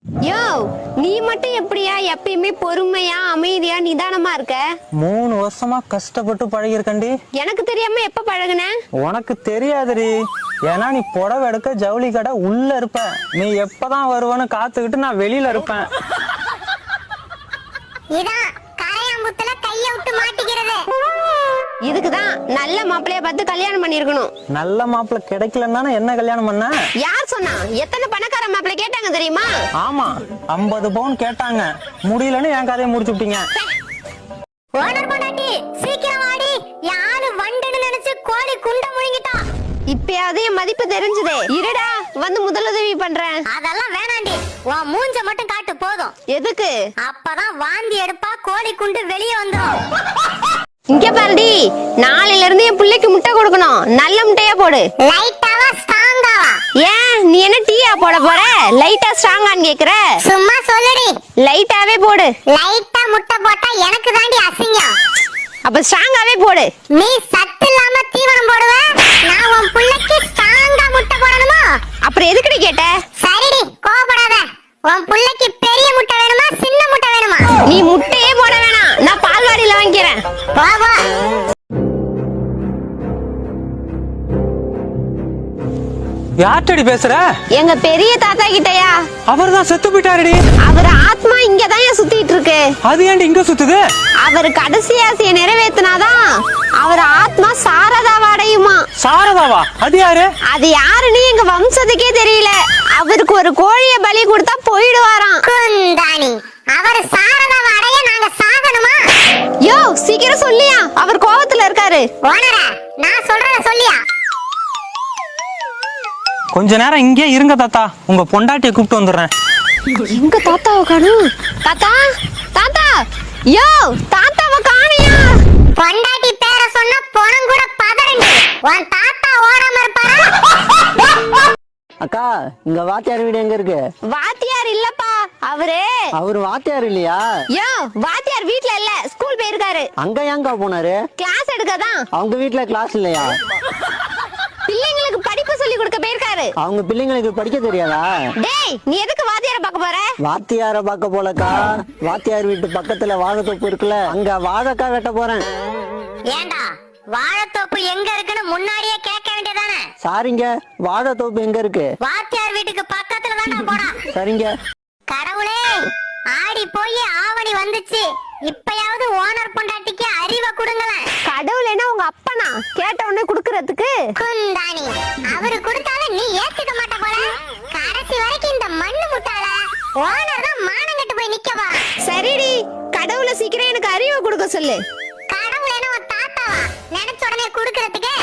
யோ, நீ மட்டும் எப்படியா எப்பயுமே பொறுமையா அமைதியா நிதானமா இருக்க? 3 வருஷமா கஷ்டப்பட்டு பழகிருக்கண்டி. எனக்கு தெரியாம எப்ப பழகுன? உனக்கு தெரியாதுடி. ஏன்னா நீ புடவை எடுக்க ஜவுளி கடை உள்ள இருப்ப. நீ எப்பதான் வருவன்னு காத்துக்கிட்டு நான் வெளியில இருப்பேன். இதான் கரையாம்புத்துல கைய விட்டு மாட்டிக்கிறது. இதுக்குதான் நல்ல மாப்பிளைய பார்த்து கல்யாணம் பண்ணிருக்கணும். நல்ல மாப்பிள்ளை கிடைக்கலன்னா என்ன கல்யாணம் பண்ண? யார் சொன்னா? எத்தனை பணக்கார மாப்பிள்ளை கேட்டாங்க தெரியுமா? ஆமா, 50 பவுன் கேட்டாங்க. முடியலன்னு என் கதையை முடிச்சு விட்டீங்க. ஓனர் பொண்டாட்டி சீக்கிரம் வாடி, யாரு வண்டுன்னு நினைச்சு கோழி குண்ட முழுங்கிட்டான். இப்பயாவது என் மதிப்பு தெரிஞ்சதே. இருடா, வந்து முதலுதவி பண்றேன். அதெல்லாம் வேணாண்டி, உன் மூஞ்ச மட்டும் காட்டு போதும். எதுக்கு? அப்பதான் வாந்தி எடுப்பா, கோழி குண்டு வெளியே வந்துடும். இங்க பாருடி, நாளையில இருந்து என் பிள்ளைக்கு முட்டை கொடுக்கணும். நல்ல முட்டையா போடு. லைட்டாவா ஸ்ட்ராங்காவா? ஏன், நீ என்ன டீயா போட போற? லைட்டா ஸ்ட்ராங்கான்னு கேக்குற? சும்மா சொல்லுடி. லைட்டாவே போடு. லைட்டா முட்டை போட்டா எனக்கு தாண்டி அசிங்கம். அப்ப ஸ்ட்ராங்காவே போடு. நீ சத்து இல்லாம தீவனம் போடுவ, நான் உன் புள்ளைக்கு ஸ்ட்ராங்கா முட்டை போடணுமா? அப்புறம் எதுக்குடி கேட்ட? சரிடி, கோபப்படாத. உன் புள்ளைக்கு பெரிய முட்டை வேணுமா சின்ன முட்டை வேணுமா? நீ முட்டையே போட வேணாம், நான் பால்வாடியில வாங்கிக்கிறேன். வா வா. யார்ட்டடி பேசுற? எங்க பெரிய தாத்தா கிட்டயா? அவர்தான் செத்து போயிட்டாருடி. அவர் ஆத்மா இங்கதான் சுத்திட்டு இருக்கு. அது ஏன்டி இங்க சுத்துது? அவர் கடைசி ஆசையை நிறைவேத்தினாதான் அவர் ஆத்மா சாரதாவை அடையுமா. சாரதாவா? அது யாரு? அது யாருன்னு எங்க வம்சத்துக்கே தெரியல. அவருக்கு ஒரு கோழிய பலி கொடுத்தா போயிடுவாராம். குந்தாணி, அவர் சாரதாவை அடைய நாங்க சாகணுமா? யோ, சீக்கிரம் சொல்லியா, அவர் கோவத்துல இருக்காரு. ஓனர, நான் சொல்றத சொல்லியா? கொஞ்ச நேரம் இங்கே இருங்க தாத்தா, உங்க பொண்டாட்டியை கூப்பிட்டு வந்துடுறேன். எங்க தாத்தாவை காணும்? தாத்தா, தாத்தா, யோ, தாத்தாவை காணியா? பொண்டாட்டி பேரை சொன்னா பொணம் கூட பதறண்டு. உன் தாத்தா ஓடாம இருப்பாரா? அக்கா, இங்க வாத்தியார் வீடு எங்க இருக்கு? வாத்தியார் இல்லப்பா, அவரு வாத்தியார் இல்லையா? யோ, வாத்தியார் வீட்ல இல்ல, ஸ்கூல் போயிருக்காரு. அங்க ஏங்கா போனாரு? கிளாஸ் எடுக்கதான். அவங்க வீட்ல கிளாஸ் இல்லையா? பிள்ளைங்களுக்கு படிப்பு சொல்லி கொடுக்க போயிருக்காரு. அவங்க பிள்ளைங்களுக்கு படிக்க தெரியாதா? டேய், நீ எதுக்கு வாத்தியார பார்க்க போற? வாத்தியார பார்க்க போலக்கா, வாத்தியார் வீட்டு பக்கத்துல வாழைத்தோப்பு இருக்குல்ல, அங்க வாழைக்காய் வெட்ட போறேன். ஏண்டா, வாழைத்தோப்பு எங்க இருக்குன்னு முன்னாடியே கேட்க வேண்டியதானே? சாரிங்க, வாழைத்தோப்பு எங்க இருக்கு? வாத்தியார் வீட்டுக்கு பக்கத்துல தான் போடா. சரிங்க. கடவுளே, ஆடி போய் ஆவணி வந்துச்சு, இப்பயாவது ஓனர் பொண்டாட்டிக்கு அறிவை கொடுங்களேன். கடவுள் என்ன உங்க அப்பனா கேட்ட உடனே குடுக்கறதுக்கு? குந்தாணி, அவரு கொடுத்தாலும் நீ ஏத்துக்க மாட்ட போல. கடைசி வரைக்கும் இந்த மண்ணு முட்டாள ஓனர் தான் மானங்கட்டு போய் நிக்க போறான். சரிடி, கடவுளை சீக்கிரம் எனக்கு அறிவை கொடுக்க சொல்லு. கடவுள் என்ன உன் தாத்தாவா? நினைச்ச உடனே குடுக்கறதுக்கு